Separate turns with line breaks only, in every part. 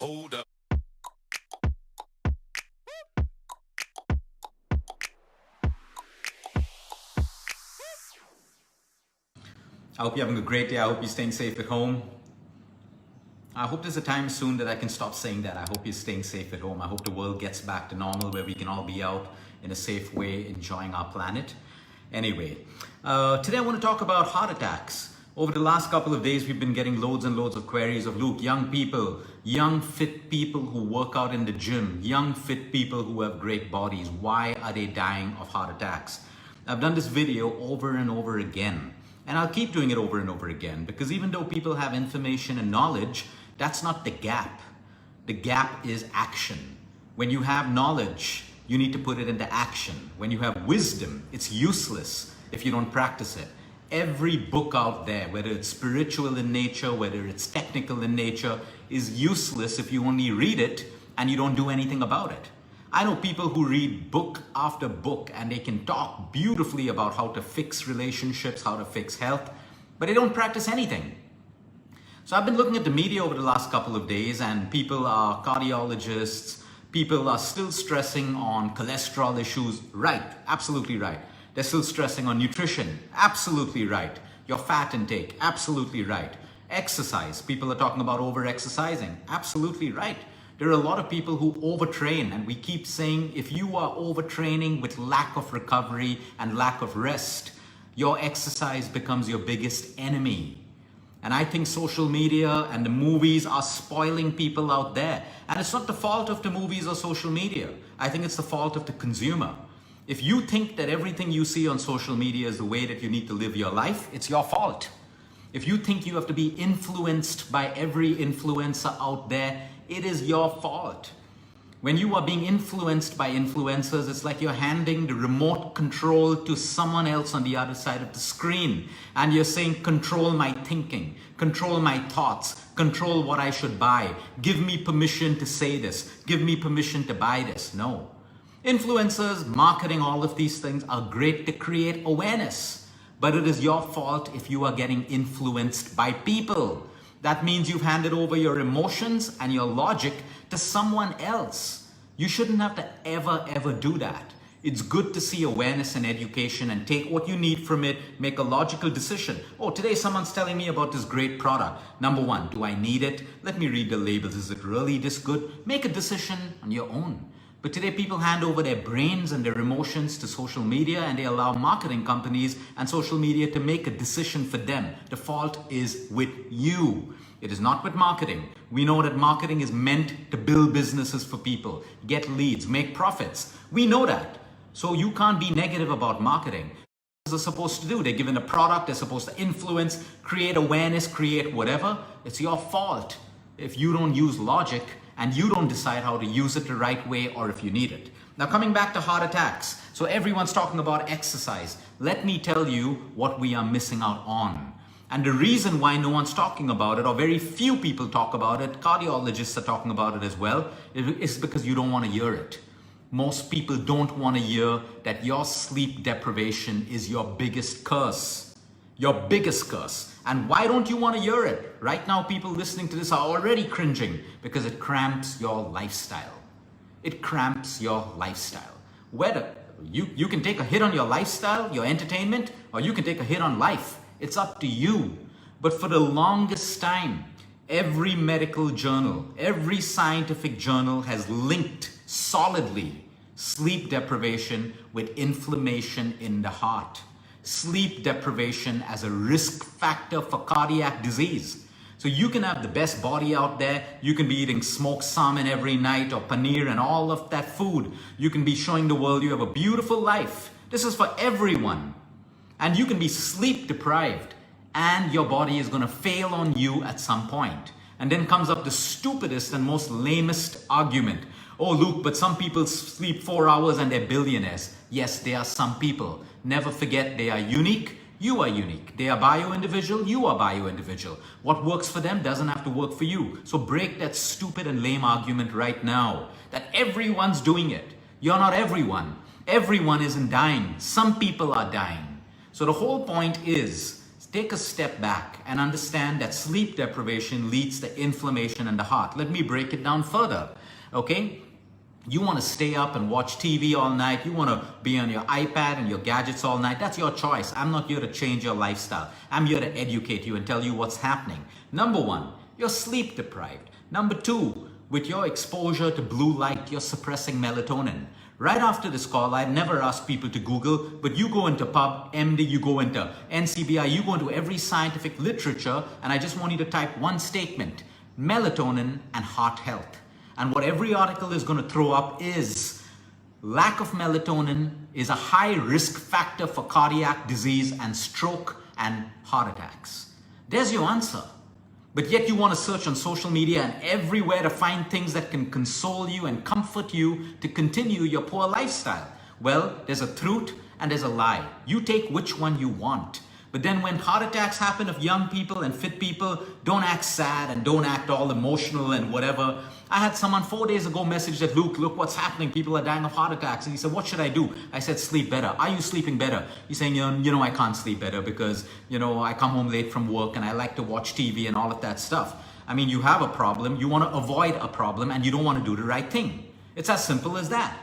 Hold up.
I hope you're having a great day. I hope you're staying safe at home. I hope there's a time soon that I can stop saying that. I hope you're staying safe at home. I hope the world gets back to normal where we can all be out in a safe way, enjoying our planet. Anyway, today I want to talk about heart attacks. Over the last couple of days, we've been getting loads and loads of queries of, Luke, young people, young fit people who work out in the gym, young fit people who have great bodies. Why are they dying of heart attacks? I've done this video over and over again. And I'll keep doing it over and over again, because even though people have information and knowledge, that's not the gap. The gap is action. When you have knowledge, you need to put it into action. When you have wisdom, it's useless if you don't practice it. Every book out there, whether it's spiritual in nature, whether it's technical in nature, is useless if you only read it and you don't do anything about it. I know people who read book after book and they can talk beautifully about how to fix relationships, how to fix health, but they don't practice anything. So I've been looking at the media over the last couple of days, and people are cardiologists, people are still stressing on cholesterol issues. Right, absolutely right. They're still stressing on nutrition. Absolutely right. Your fat intake. Absolutely right. Exercise. People are talking about over-exercising. Absolutely right. There are a lot of people who overtrain, and we keep saying if you are overtraining with lack of recovery and lack of rest, your exercise becomes your biggest enemy. And I think social media and the movies are spoiling people out there. And it's not the fault of the movies or social media. I think it's the fault of the consumer. If you think that everything you see on social media is the way that you need to live your life, it's your fault. If you think you have to be influenced by every influencer out there, it is your fault. When you are being influenced by influencers, it's like you're handing the remote control to someone else on the other side of the screen. And you're saying, control my thinking, control my thoughts, control what I should buy. Give me permission to say this. Give me permission to buy this. No. Influencers, marketing, all of these things are great to create awareness. But it is your fault if you are getting influenced by people. That means you've handed over your emotions and your logic to someone else. You shouldn't have to ever do that. It's good to see awareness and education and take what you need from it, make a logical decision. Oh, today someone's telling me about this great product. Number one, do I need it? Let me read the labels. Is it really this good? Make a decision on your own. But today people hand over their brains and their emotions to social media, and they allow marketing companies and social media to make a decision for them. The fault is with you. It is not with marketing. We know that marketing is meant to build businesses for people, get leads, make profits. We know that. So you can't be negative about marketing. What they're supposed to do? They're given a product, they're supposed to influence, create awareness, create whatever. It's your fault if you don't use logic and you don't decide how to use it the right way, or if you need it. Now, coming back to heart attacks. So everyone's talking about exercise. Let me tell you what we are missing out on. And the reason why no one's talking about it, or very few people talk about it, cardiologists are talking about it as well, is because you don't want to hear it. Most people don't want to hear that your sleep deprivation is your biggest curse. Your biggest curse. And why don't you want to hear it? Right now, people listening to this are already cringing because it cramps your lifestyle. It cramps your lifestyle. Whether you can take a hit on your lifestyle, your entertainment, or you can take a hit on life. It's up to you. But for the longest time, every medical journal, every scientific journal has linked solidly sleep deprivation with inflammation in the heart. Sleep deprivation as a risk factor for cardiac disease. So you can have the best body out there. You can be eating smoked salmon every night or paneer and all of that food. You can be showing the world you have a beautiful life. This is for everyone. And you can be sleep deprived and your body is going to fail on you at some point. And then comes up the stupidest and most lamest argument. Oh, Luke, but some people sleep 4 hours and they're billionaires. Yes, they are some people. Never forget they are unique. You are unique. They are bio-individual. You are bio-individual. What works for them doesn't have to work for you. So break that stupid and lame argument right now that everyone's doing it. You're not everyone. Everyone isn't dying. Some people are dying. So the whole point is take a step back and understand that sleep deprivation leads to inflammation in the heart. Let me break it down further, okay? You want to stay up and watch TV all night. You want to be on your iPad and your gadgets all night. That's your choice. I'm not here to change your lifestyle. I'm here to educate you and tell you what's happening. Number one, you're sleep deprived. Number two, with your exposure to blue light, you're suppressing melatonin. Right after this call, I've never asked people to Google, but you go into PubMD, you go into NCBI, you go into every scientific literature, and I just want you to type one statement: melatonin and heart health. And what every article is going to throw up is lack of melatonin is a high risk factor for cardiac disease and stroke and heart attacks. There's your answer. But yet you want to search on social media and everywhere to find things that can console you and comfort you to continue your poor lifestyle. Well, there's a truth and there's a lie. You take which one you want. But then when heart attacks happen of young people and fit people, don't act sad and don't act all emotional and whatever. I had someone 4 days ago message that, Luke, look what's happening. People are dying of heart attacks. And he said, what should I do? I said, sleep better. Are you sleeping better? He's saying, I can't sleep better because, I come home late from work and I like to watch TV and all of that stuff. I mean, you have a problem. You want to avoid a problem and you don't want to do the right thing. It's as simple as that.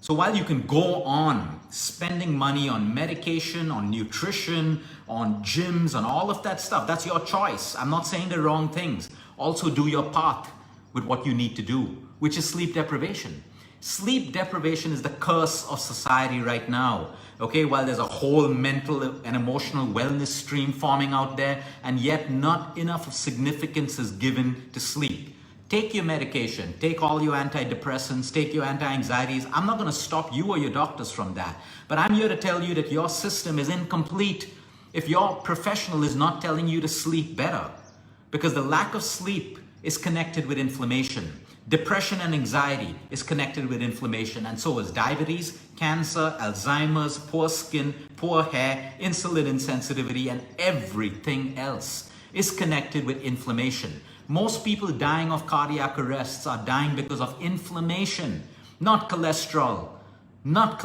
So while you can go on spending money on medication, on nutrition, on gyms, on all of that stuff, that's your choice. I'm not saying the wrong things. Also do your part with what you need to do, which is sleep deprivation. Sleep deprivation is the curse of society right now. Okay, while there's a whole mental and emotional wellness stream forming out there, and yet not enough of significance is given to sleep. Take your medication, take all your antidepressants, take your anti-anxieties. I'm not going to stop you or your doctors from that. But I'm here to tell you that your system is incomplete if your professional is not telling you to sleep better. Because the lack of sleep is connected with inflammation. Depression and anxiety is connected with inflammation, and so is diabetes, cancer, Alzheimer's, poor skin, poor hair, insulin insensitivity, and everything else is connected with inflammation. Most people dying of cardiac arrests are dying because of inflammation, not cholesterol, not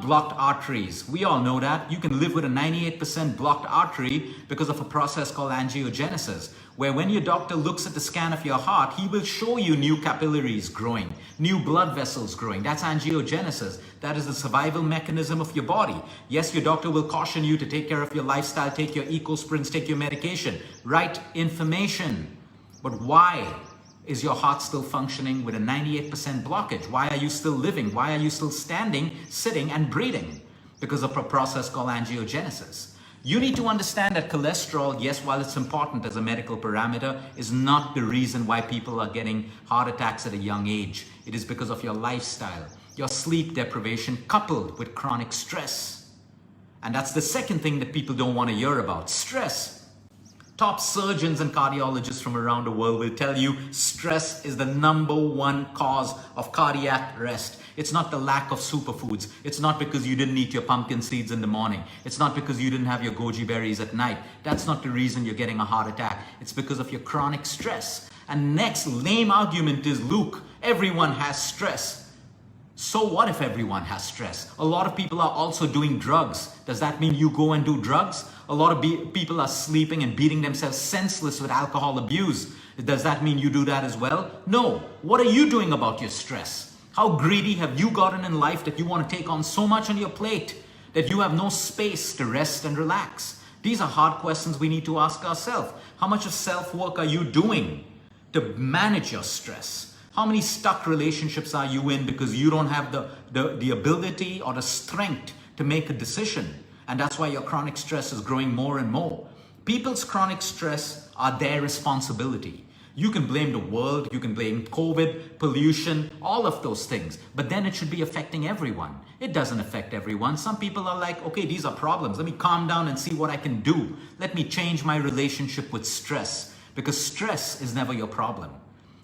blocked arteries. We all know that. You can live with a 98% blocked artery because of a process called angiogenesis, where when your doctor looks at the scan of your heart, he will show you new capillaries growing, new blood vessels growing. That's angiogenesis. That is the survival mechanism of your body. Yes, your doctor will caution you to take care of your lifestyle, take your eco-sprints, take your medication, right information. But why is your heart still functioning with a 98% blockage? Why are you still living? Why are you still standing, sitting, and breathing? Because of a process called angiogenesis. You need to understand that cholesterol, yes, while it's important as a medical parameter, is not the reason why people are getting heart attacks at a young age. It is because of your lifestyle, your sleep deprivation coupled with chronic stress. And that's the second thing that people don't want to hear about, stress. Top surgeons and cardiologists from around the world will tell you stress is the #1 cause of cardiac arrest. It's not the lack of superfoods. It's not because you didn't eat your pumpkin seeds in the morning. It's not because you didn't have your goji berries at night. That's not the reason you're getting a heart attack. It's because of your chronic stress. And next lame argument is, Luke, everyone has stress. So what if everyone has stress? A lot of people are also doing drugs. Does that mean you go and do drugs? A lot of people are sleeping and beating themselves senseless with alcohol abuse. Does that mean you do that as well? No. What are you doing about your stress? How greedy have you gotten in life that you want to take on so much on your plate that you have no space to rest and relax? These are hard questions we need to ask ourselves. How much of self-work are you doing to manage your stress? How many stuck relationships are you in because you don't have the ability or the strength to make a decision? And that's why your chronic stress is growing more and more. People's chronic stress are their responsibility. You can blame the world, you can blame COVID, pollution, all of those things. But then it should be affecting everyone. It doesn't affect everyone. Some people are like, okay, these are problems. Let me calm down and see what I can do. Let me change my relationship with stress. Because stress is never your problem.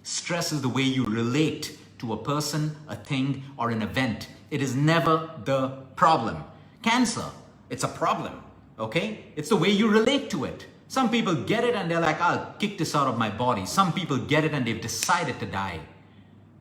Stress is the way you relate to a person, a thing, or an event. It is never the problem. Cancer, it's a problem, okay? It's the way you relate to it. Some people get it and they're like, I'll kick this out of my body. Some people get it and they've decided to die.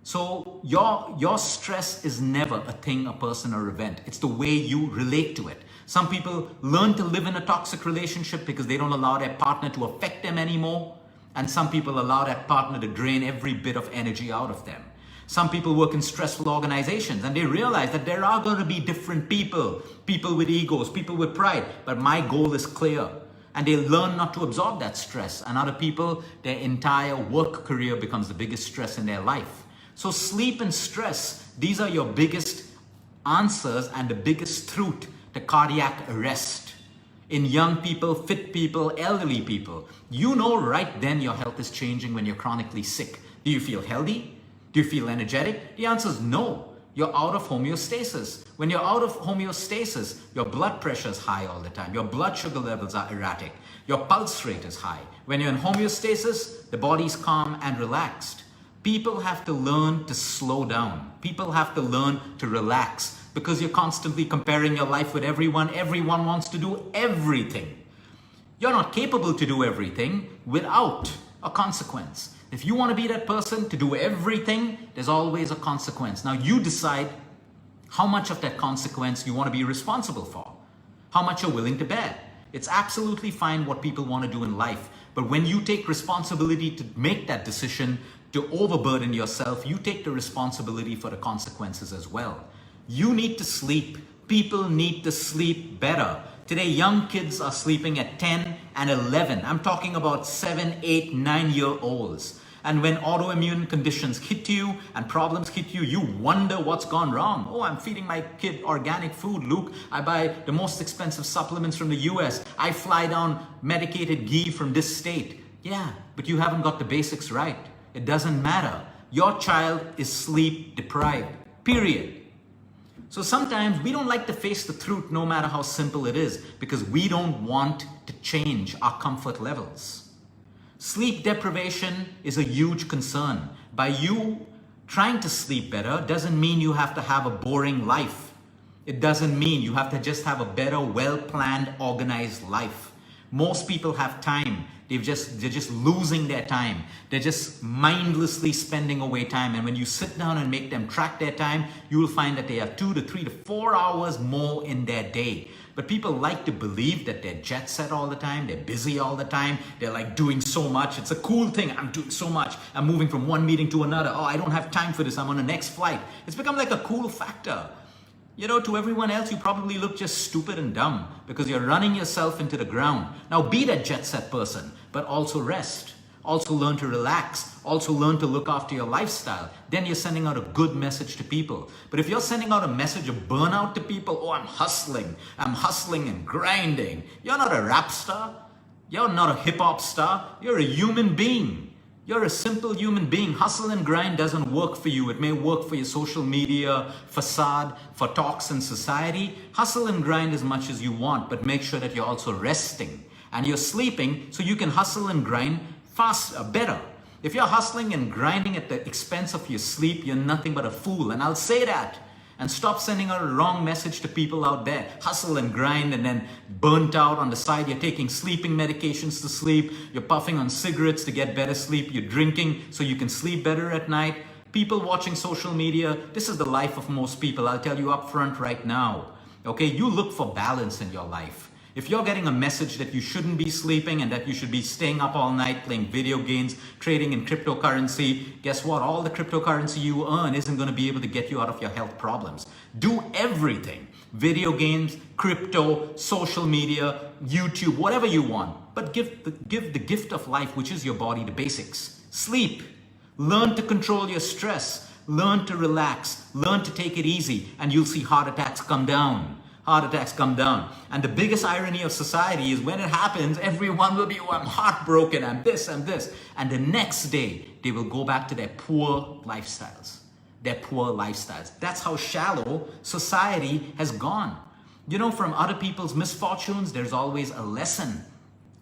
So your stress is never a thing, a person, or event. It's the way you relate to it. Some people learn to live in a toxic relationship because they don't allow their partner to affect them anymore. And some people allow that partner to drain every bit of energy out of them. Some people work in stressful organizations and they realize that there are going to be different people, people with egos, people with pride, but my goal is clear. And they learn not to absorb that stress. And other people, their entire work career becomes the biggest stress in their life. So sleep and stress, these are your biggest answers and the biggest truth to cardiac arrest. In young people, fit people, elderly people, you know right then your health is changing when you're chronically sick. Do you feel healthy? Do you feel energetic? The answer is no. You're out of homeostasis. When you're out of homeostasis, your blood pressure is high all the time. Your blood sugar levels are erratic. Your pulse rate is high. When you're in homeostasis, the body's calm and relaxed. People have to learn to slow down. People have to learn to relax because you're constantly comparing your life with everyone. Everyone wants to do everything. You're not capable to do everything without a consequence. If you want to be that person to do everything, there's always a consequence. Now you decide how much of that consequence you want to be responsible for, how much you're willing to bear. It's absolutely fine what people want to do in life, but when you take responsibility to make that decision to overburden yourself, you take the responsibility for the consequences as well. You need to sleep. People need to sleep better. Today, young kids are sleeping at 10 and 11. I'm talking about 7, 8, 9-year-olds. And when autoimmune conditions hit you and problems hit you, you wonder what's gone wrong. Oh, I'm feeding my kid organic food, Luke. I buy the most expensive supplements from the US. I fly down medicated ghee from this state. Yeah, but you haven't got the basics right. It doesn't matter. Your child is sleep deprived, period. So sometimes we don't like to face the truth no matter how simple it is because we don't want to change our comfort levels. Sleep deprivation is a huge concern. By you trying to sleep better doesn't mean you have to have a boring life. It doesn't mean you have to just have a better, well-planned, organized life. Most people have time. They're just losing their time. They're just mindlessly spending away time. And when you sit down and make them track their time, you will find that they have 2 to 3 to 4 hours more in their day. But people like to believe that they're jet set all the time. They're busy all the time. They're like doing so much. It's a cool thing. I'm doing so much. I'm moving from one meeting to another. Oh, I don't have time for this. I'm on the next flight. It's become like a cool factor. You know, to everyone else, you probably look just stupid and dumb because you're running yourself into the ground. Now be that jet set person, but also rest. Also learn to relax. Also learn to look after your lifestyle. Then you're sending out a good message to people. But if you're sending out a message of burnout to people, oh, I'm hustling and grinding. You're not a rap star. You're not a hip hop star. You're a human being. You're a simple human being. Hustle and grind doesn't work for you. It may work for your social media facade, for talks in society. Hustle and grind as much as you want, but make sure that you're also resting and you're sleeping so you can hustle and grind faster, better. If you're hustling and grinding at the expense of your sleep, you're nothing but a fool. And I'll say that. And stop sending out a wrong message to people out there. Hustle and grind and then burnt out on the side. You're taking sleeping medications to sleep. You're puffing on cigarettes to get better sleep. You're drinking so you can sleep better at night. People watching social media, this is the life of most people. I'll tell you up front right now. Okay, you look for balance in your life. If you're getting a message that you shouldn't be sleeping and that you should be staying up all night playing video games, trading in cryptocurrency, guess what? All the cryptocurrency you earn isn't going to be able to get you out of your health problems. Do everything. Video games, crypto, social media, YouTube, whatever you want. But give the gift of life, which is your body, the basics. Sleep. Learn to control your stress. Learn to relax. Learn to take it easy. And you'll see heart attacks come down. Heart attacks come down. And the biggest irony of society is when it happens, everyone will be, oh, I'm heartbroken, I'm this, I'm this. And the next day, they will go back to their poor lifestyles. Their poor lifestyles. That's how shallow society has gone. You know, from other people's misfortunes, there's always a lesson.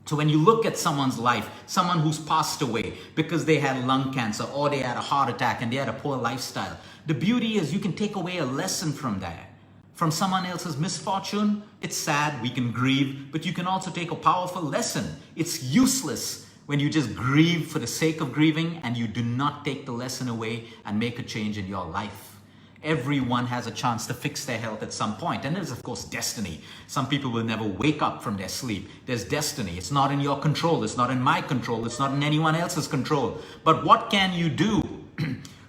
So when you look at someone's life, someone who's passed away because they had lung cancer or they had a heart attack and they had a poor lifestyle, the beauty is you can take away a lesson from that. From someone else's misfortune, it's sad, we can grieve, but you can also take a powerful lesson. It's useless when you just grieve for the sake of grieving and you do not take the lesson away and make a change in your life. Everyone has a chance to fix their health at some point. And there's, of course, destiny. Some people will never wake up from their sleep. There's destiny. It's not in your control. It's not in my control. It's not in anyone else's control. But what can you do?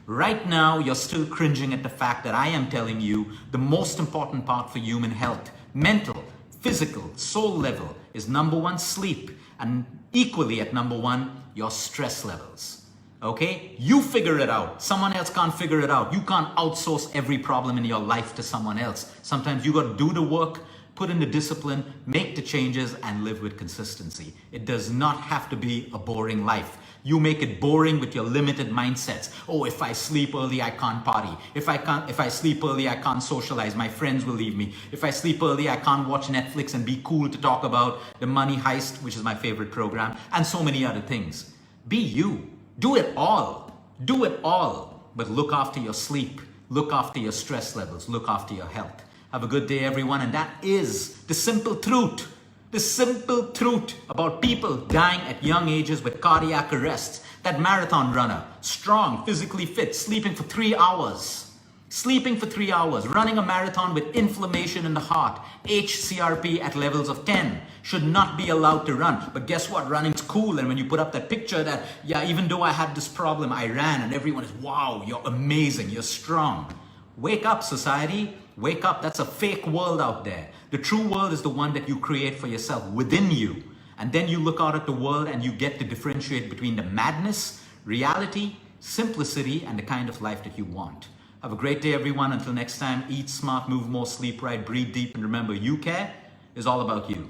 Right now, you're still cringing at the fact that I am telling you the most important part for human health, mental, physical, soul level, is number one, sleep. And equally at number one, your stress levels. Okay? You figure it out. Someone else can't figure it out. You can't outsource every problem in your life to someone else. Sometimes you got to do the work, put in the discipline, make the changes, and live with consistency. It does not have to be a boring life. You make it boring with your limited mindsets. Oh, if I sleep early, I can't party. If I sleep early, I can't socialize. My friends will leave me. If I sleep early, I can't watch Netflix and be cool to talk about The Money Heist, which is my favorite program, and so many other things. Be you. Do it all. Do it all. But look after your sleep. Look after your stress levels. Look after your health. Have a good day, everyone. And that is the simple truth. The simple truth about people dying at young ages with cardiac arrests. That marathon runner, strong, physically fit, sleeping for 3 hours. Sleeping for 3 hours, running a marathon with inflammation in the heart, HCRP at levels of 10, should not be allowed to run. But guess what? Running's cool. And when you put up that picture that, yeah, even though I had this problem, I ran, and everyone is, wow, you're amazing, you're strong. Wake up, society. Wake up. That's a fake world out there. The true world is the one that you create for yourself within you. And then you look out at the world and you get to differentiate between the madness, reality, simplicity, and the kind of life that you want. Have a great day, everyone. Until next time, eat smart, move more, sleep right, breathe deep, and remember, you care is all about you.